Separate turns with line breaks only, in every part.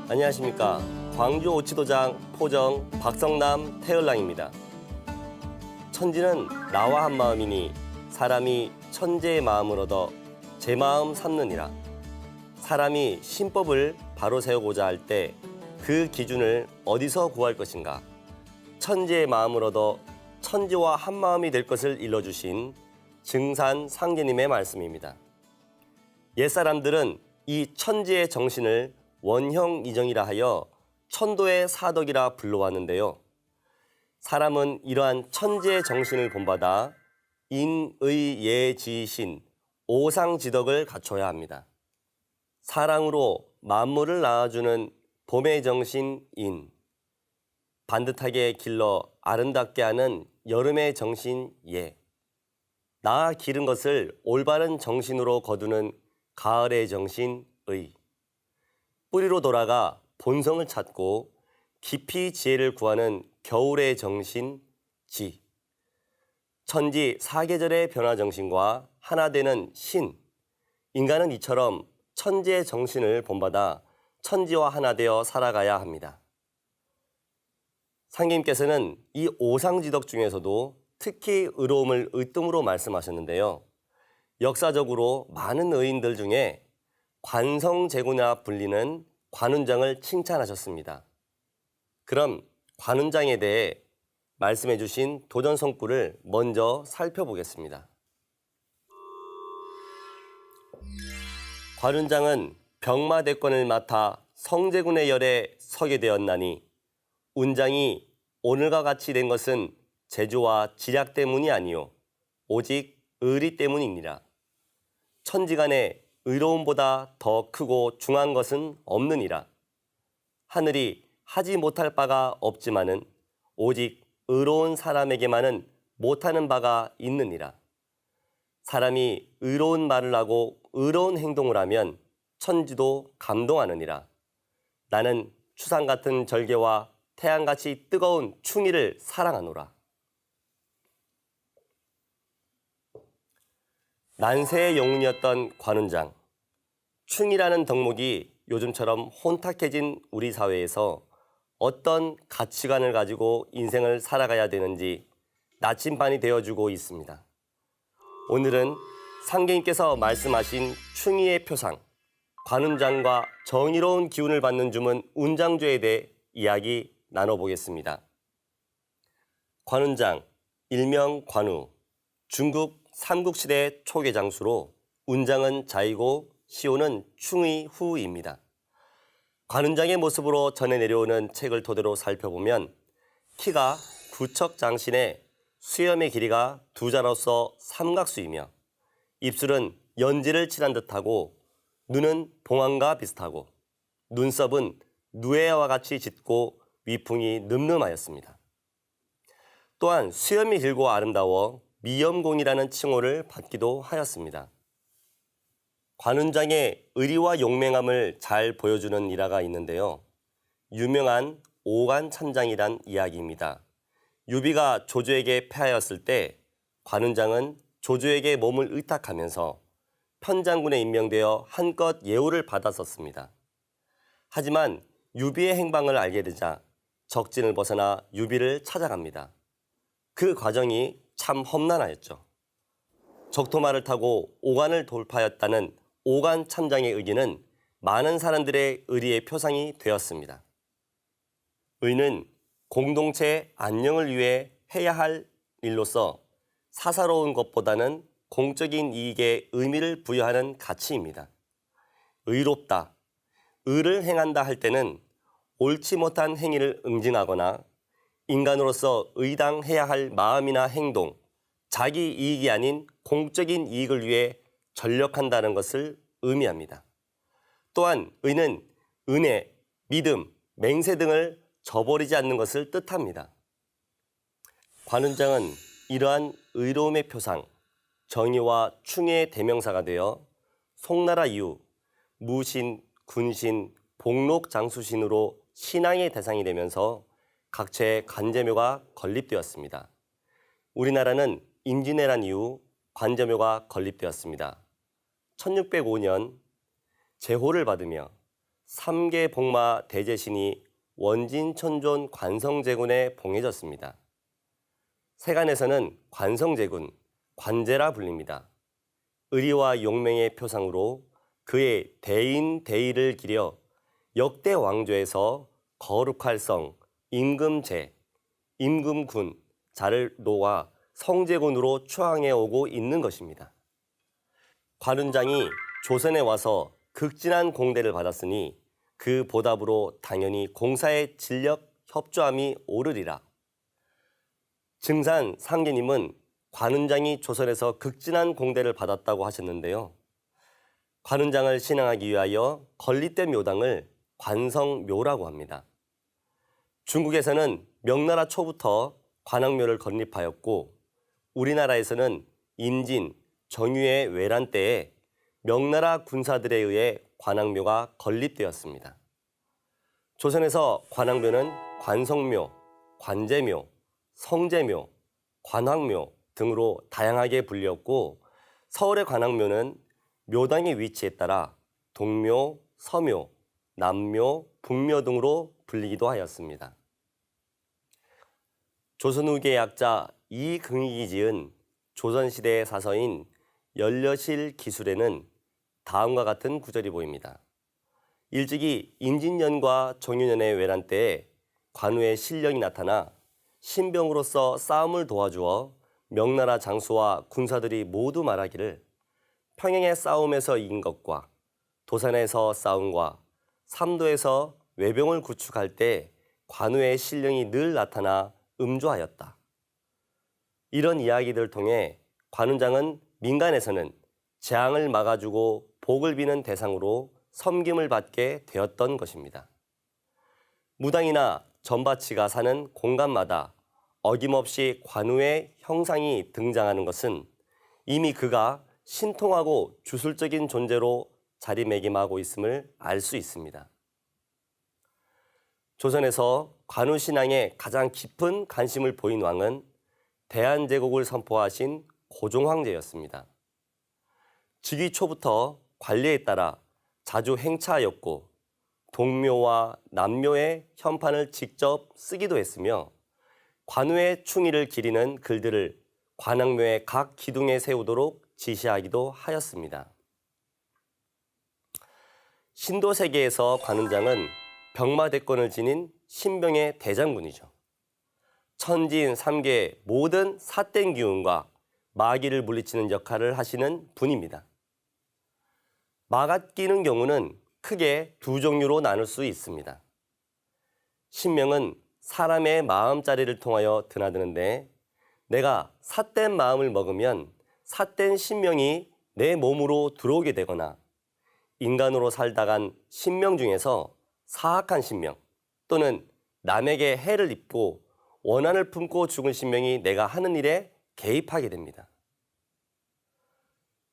안녕하십니까. 광주 오치도장 포정 박성남 태을랑입니다. 천지는 나와 한 마음이니 사람이 천재의 마음을 얻어 제 마음 삼느니라. 사람이 신법을 바로 세우고자 할 때 그 기준을 어디서 구할 것인가? 천재의 마음을 얻어 천지와 한 마음이 될 것을 일러주신 증산 상제님의 말씀입니다. 옛사람들은 이 천지의 정신을 원형이정이라 하여 천도의 사덕이라 불러왔는데요. 사람은 이러한 천지의 정신을 본받아 인의예지신 오상지덕을 갖춰야 합니다. 사랑으로 만물을 낳아주는 봄의 정신 인, 반듯하게 길러 아름답게 하는 여름의 정신 예, 낳아 기른 것을 올바른 정신으로 거두는 가을의 정신 의, 뿌리로 돌아가 본성을 찾고 깊이 지혜를 구하는 겨울의 정신 지, 천지 사계절의 변화 정신과 하나 되는 신, 인간은 이처럼 천지의 정신을 본받아 천지와 하나 되어 살아가야 합니다. 상님께서는 이 오상지덕 중에서도 특히 의로움을 으뜸으로 말씀하셨는데요. 역사적으로 많은 의인들 중에 관성제구나 불리는 관운장을 칭찬하셨습니다. 그럼 관운장에 대해 말씀해 주신 도전성구를 먼저 살펴보겠습니다. 관운장은 병마대권을 맡아 성제군의 열에 서게 되었나니 운장이 오늘과 같이 된 것은 재주와 지략 때문이 아니요 오직 의리 때문이니라. 천지간에 의로움보다 더 크고 중한 것은 없느니라. 하늘이 하지 못할 바가 없지만은 오직 의로운 사람에게만은 못하는 바가 있느니라. 사람이 의로운 말을 하고 의로운 행동을 하면 천지도 감동하느니라. 나는 추상 같은 절개와 태양같이 뜨거운 충의를 사랑하노라. 난세의 영웅이었던 관운장. 충이라는 덕목이 요즘처럼 혼탁해진 우리 사회에서 어떤 가치관을 가지고 인생을 살아가야 되는지 나침반이 되어주고 있습니다. 오늘은 상계님께서 말씀하신 충의의 표상, 관운장과 정의로운 기운을 받는 주문 운장조에 대해 이야기 나눠보겠습니다. 관운장, 일명 관우, 중국 삼국시대 초계 장수로 운장은 자이고 시호는 충의 후입니다. 관운장의 모습으로 전해 내려오는 책을 토대로 살펴보면 키가 구척장신에 수염의 길이가 두 자로서 삼각수이며 입술은 연지를 칠한 듯하고 눈은 봉황과 비슷하고 눈썹은 누에와 같이 짙고 위풍이 늠름하였습니다. 또한 수염이 길고 아름다워 미염공이라는 칭호를 받기도 하였습니다. 관운장의 의리와 용맹함을 잘 보여주는 일화가 있는데요. 유명한 오간천장이란 이야기입니다. 유비가 조조에게 패하였을 때 관운장은 조조에게 몸을 의탁하면서 편장군에 임명되어 한껏 예우를 받았었습니다. 하지만 유비의 행방을 알게 되자 적진을 벗어나 유비를 찾아갑니다. 그 과정이 참 험난하였죠. 적토마를 타고 오간을 돌파하였다는 오간천장의 의기는 많은 사람들의 의리의 표상이 되었습니다. 의는 공동체 안녕을 위해 해야 할 일로서 사사로운 것보다는 공적인 이익에 의미를 부여하는 가치입니다. 의롭다, 의를 행한다 할 때는 옳지 못한 행위를 응징하거나 인간으로서 의당해야 할 마음이나 행동, 자기 이익이 아닌 공적인 이익을 위해 전력한다는 것을 의미합니다. 또한 의는 은혜, 믿음, 맹세 등을 저버리지 않는 것을 뜻합니다. 관운장은 이러한 의로움의 표상, 정의와 충의의 대명사가 되어 송나라 이후 무신, 군신, 복록장수신으로 신앙의 대상이 되면서 각처에 관제묘가 건립되었습니다. 우리나라는 임진왜란 이후 관제묘가 건립되었습니다. 1605년 제호를 받으며 삼계 복마 대제신이 원진천존 관성제군에 봉해졌습니다. 세간에서는 관성제군, 관제라 불립니다. 의리와 용맹의 표상으로 그의 대인 대의를 기려 역대 왕조에서 거룩할 성, 임금제, 임금군, 자를 놓아 성제군으로 추앙해 오고 있는 것입니다. 관운장이 조선에 와서 극진한 공대를 받았으니 그 보답으로 당연히 공사의 진력 협조함이 오르리라. 증산 상계님은 관운장이 조선에서 극진한 공대를 받았다고 하셨는데요. 관운장을 신앙하기 위하여 건립된 묘당을 관성묘라고 합니다. 중국에서는 명나라 초부터 관악묘를 건립하였고 우리나라에서는 임진, 정유의 외란 때에 명나라 군사들에 의해 관악묘가 건립되었습니다. 조선에서 관악묘는 관성묘, 관제묘, 성제묘, 관악묘 등으로 다양하게 불렸고 서울의 관악묘는 묘당의 위치에 따라 동묘, 서묘, 남묘, 북묘 등으로 불리기도 하였습니다. 조선 후기의 약자 이긍익이 지은 조선시대의 사서인 연려실 기술에는 다음과 같은 구절이 보입니다. 일찍이 임진년과 정유년의 외란 때에 관우의 신령이 나타나 신병으로서 싸움을 도와주어 명나라 장수와 군사들이 모두 말하기를 평양의 싸움에서 이긴 것과 도산에서 싸움과 삼도에서 외병을 구축할 때 관우의 신령이 늘 나타나 음조하였다. 이런 이야기들을 통해 관운장은 민간에서는 재앙을 막아주고 복을 비는 대상으로 섬김을 받게 되었던 것입니다. 무당이나 전바치가 사는 공간마다 어김없이 관우의 형상이 등장하는 것은 이미 그가 신통하고 주술적인 존재로 자리매김하고 있음을 알 수 있습니다. 조선에서 관우 신앙에 가장 깊은 관심을 보인 왕은 대한제국을 선포하신 고종 황제였습니다. 즉위 초부터 관례에 따라 자주 행차하였고 동묘와 남묘의 현판을 직접 쓰기도 했으며 관우의 충의를 기리는 글들을 관악묘의 각 기둥에 세우도록 지시하기도 하였습니다. 신도 세계에서 관운장은 병마대권을 지닌 신병의 대장군이죠. 천진, 삼계 모든 삿된 기운과 마귀를 물리치는 역할을 하시는 분입니다. 마가 끼는 경우는 크게 두 종류로 나눌 수 있습니다. 신명은 사람의 마음자리를 통하여 드나드는데 내가 삿된 마음을 먹으면 삿된 신명이 내 몸으로 들어오게 되거나 인간으로 살다간 신명 중에서 사악한 신명 또는 남에게 해를 입고 원한을 품고 죽은 신명이 내가 하는 일에 개입하게 됩니다.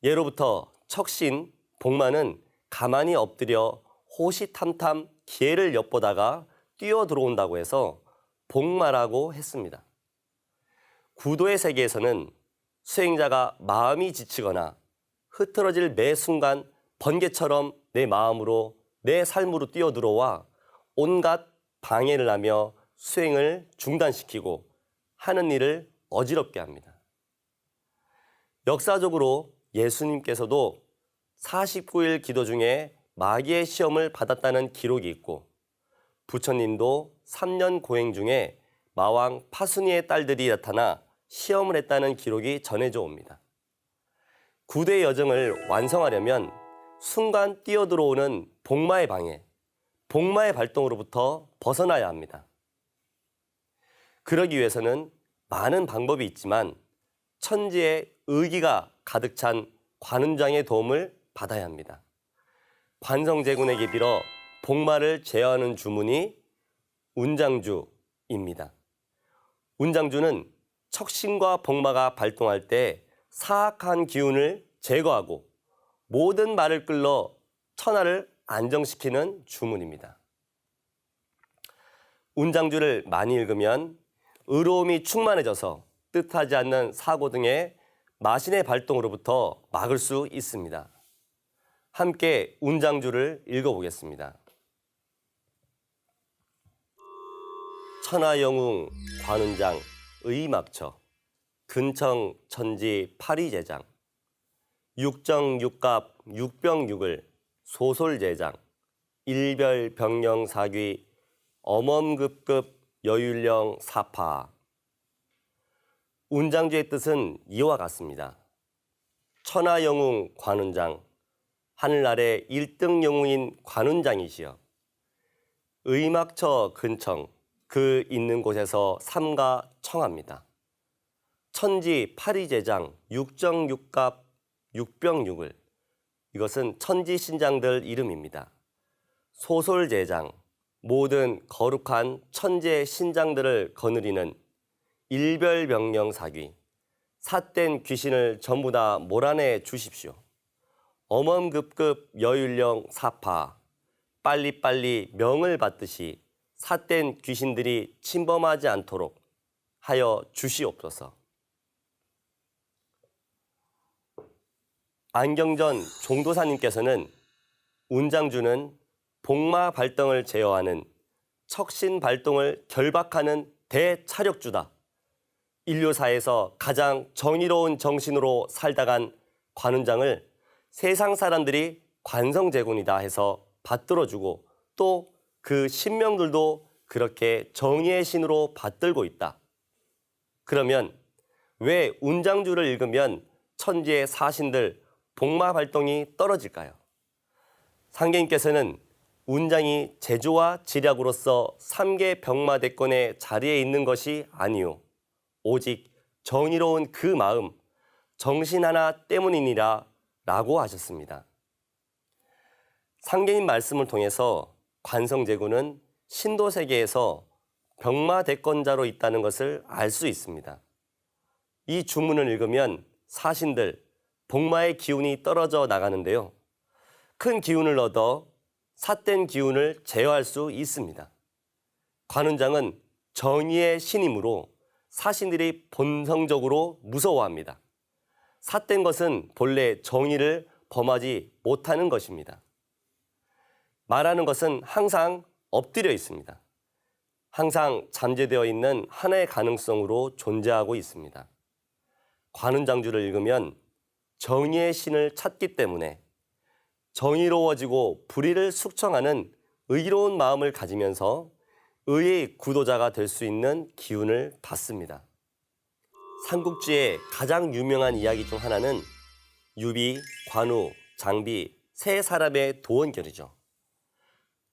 예로부터 척신, 복마는 가만히 엎드려 호시탐탐 기회를 엿보다가 뛰어 들어온다고 해서 복마라고 했습니다. 구도의 세계에서는 수행자가 마음이 지치거나 흐트러질 매 순간 번개처럼 내 마음으로 내 삶으로 뛰어들어와 온갖 방해를 하며 수행을 중단시키고 하는 일을 어지럽게 합니다. 역사적으로 예수님께서도 49일 기도 중에 마귀의 시험을 받았다는 기록이 있고 부처님도 3년 고행 중에 마왕 파순이의 딸들이 나타나 시험을 했다는 기록이 전해져 옵니다. 구대의 여정을 완성하려면 순간 뛰어들어오는 복마의 방해, 복마의 발동으로부터 벗어나야 합니다. 그러기 위해서는 많은 방법이 있지만 천지의 의기가 가득 찬 관운장의 도움을 받아야 합니다. 관성제군에게 빌어 복마를 제어하는 주문이 운장주입니다. 운장주는 척신과 복마가 발동할 때 사악한 기운을 제거하고 모든 말을 끌러 천하를 안정시키는 주문입니다. 운장주를 많이 읽으면 의로움이 충만해져서 뜻하지 않는 사고 등의 마신의 발동으로부터 막을 수 있습니다. 함께 운장주를 읽어보겠습니다. 천하영웅 관운장 의막처 근청 천지 파리제장 육정육갑 육병육을 소솔제장 일별병령사귀 엄엄급급 여율령 사파. 운장주의 뜻은 이와 같습니다. 천하영웅 관운장, 하늘 아래 1등 영웅인 관운장이시여. 의막처 근청, 그 있는 곳에서 삼가 청합니다. 천지 파리제장, 육정육갑 육병육을, 이것은 천지신장들 이름입니다. 소솔제장, 모든 거룩한 천재 신장들을 거느리는 일별병령사귀, 삿된 귀신을 전부 다 몰아내 주십시오. 엄엄급급 여율령 사파, 빨리빨리 명을 받듯이 삿된 귀신들이 침범하지 않도록 하여 주시옵소서. 안경전 종도사님께서는 운장주는 복마 발동을 제어하는 척신 발동을 결박하는 대차력주다. 인류사에서 가장 정의로운 정신으로 살다간 관운장을 세상 사람들이 관성제군이다 해서 받들어주고 또 그 신명들도 그렇게 정의의 신으로 받들고 있다. 그러면 왜 운장주를 읽으면 천지의 사신들 복마 발동이 떨어질까요? 상계님께서는 운장이 제조와 지략으로서 3개 병마대권의 자리에 있는 것이 아니오 오직 정의로운 그 마음, 정신 하나 때문이니라 라고 하셨습니다. 상계님 말씀을 통해서 관성제군은 신도세계에서 병마대권자로 있다는 것을 알 수 있습니다. 이 주문을 읽으면 사신들, 복마의 기운이 떨어져 나가는데요. 큰 기운을 얻어 삿된 기운을 제어할 수 있습니다. 관운장은 정의의 신이므로 사신들이 본성적으로 무서워합니다. 삿된 것은 본래 정의를 범하지 못하는 것입니다. 말하는 것은 항상 엎드려 있습니다. 항상 잠재되어 있는 하나의 가능성으로 존재하고 있습니다. 관운장주를 읽으면 정의의 신을 찾기 때문에 정의로워지고 불의를 숙청하는 의로운 마음을 가지면서 의의 구도자가 될 수 있는 기운을 받습니다. 삼국지의 가장 유명한 이야기 중 하나는 유비, 관우, 장비 세 사람의 도원결이죠.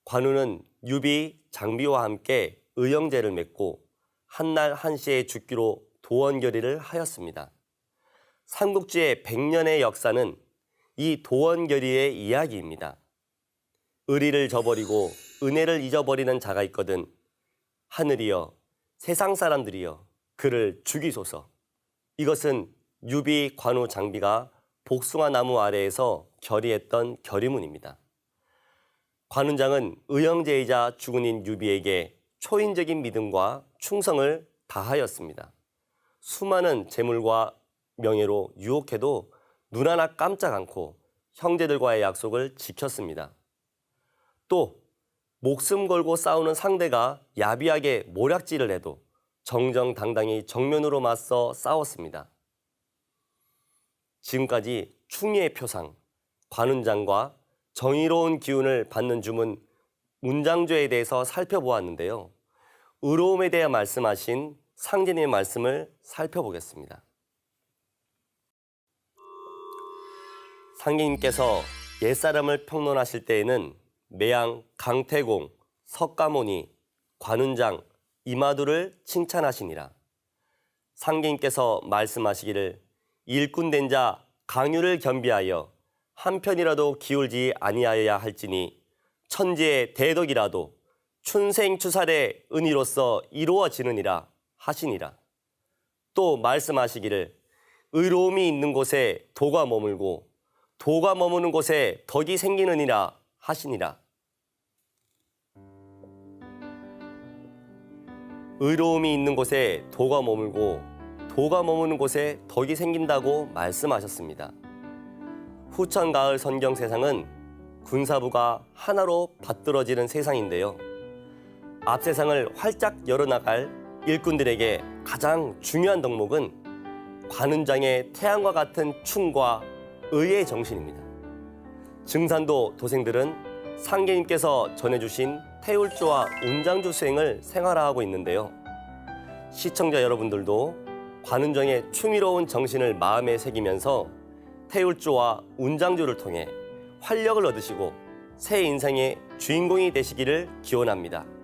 관우는 유비, 장비와 함께 의형제를 맺고 한날 한시에 죽기로 도원결의를 하였습니다. 삼국지의 100년의 역사는 이 도원결의의 이야기입니다. 의리를 저버리고 은혜를 잊어버리는 자가 있거든 하늘이여 세상 사람들이여 그를 죽이소서. 이것은 유비, 관우, 장비가 복숭아 나무 아래에서 결의했던 결의문입니다. 관운장은 의형제이자 주군인 유비에게 초인적인 믿음과 충성을 다하였습니다. 수많은 재물과 명예로 유혹해도 눈 하나 깜짝 않고 형제들과의 약속을 지켰습니다. 또 목숨 걸고 싸우는 상대가 야비하게 모략질을 해도 정정당당히 정면으로 맞서 싸웠습니다. 지금까지 충의의 표상, 관운장과 정의로운 기운을 받는 주문 운장주에 대해서 살펴보았는데요. 의로움에 대해 말씀하신 상제님의 말씀을 살펴보겠습니다. 상계님께서 옛사람을 평론하실 때에는 매양, 강태공, 석가모니, 관운장, 이마두를 칭찬하시니라. 상계님께서 말씀하시기를 일꾼된 자 강유를 겸비하여 한편이라도 기울지 아니하여야 할지니 천지의 대덕이라도 춘생추살의 은희로서 이루어지느니라 하시니라. 또 말씀하시기를 의로움이 있는 곳에 도가 머물고 도가 머무는 곳에 덕이 생기느니라 하시니라. 의로움이 있는 곳에 도가 머물고 도가 머무는 곳에 덕이 생긴다고 말씀하셨습니다. 후천 가을 선경 세상은 군사부가 하나로 받들어지는 세상인데요. 앞세상을 활짝 열어나갈 일꾼들에게 가장 중요한 덕목은 관운장의 태양과 같은 충과 의의 정신입니다. 증산도 도생들은 상계님께서 전해주신 태울조와 운장조 수행을 생활화하고 있는데요. 시청자 여러분들도 관운장의 충이로운 정신을 마음에 새기면서 태울조와 운장조를 통해 활력을 얻으시고 새 인생의 주인공이 되시기를 기원합니다.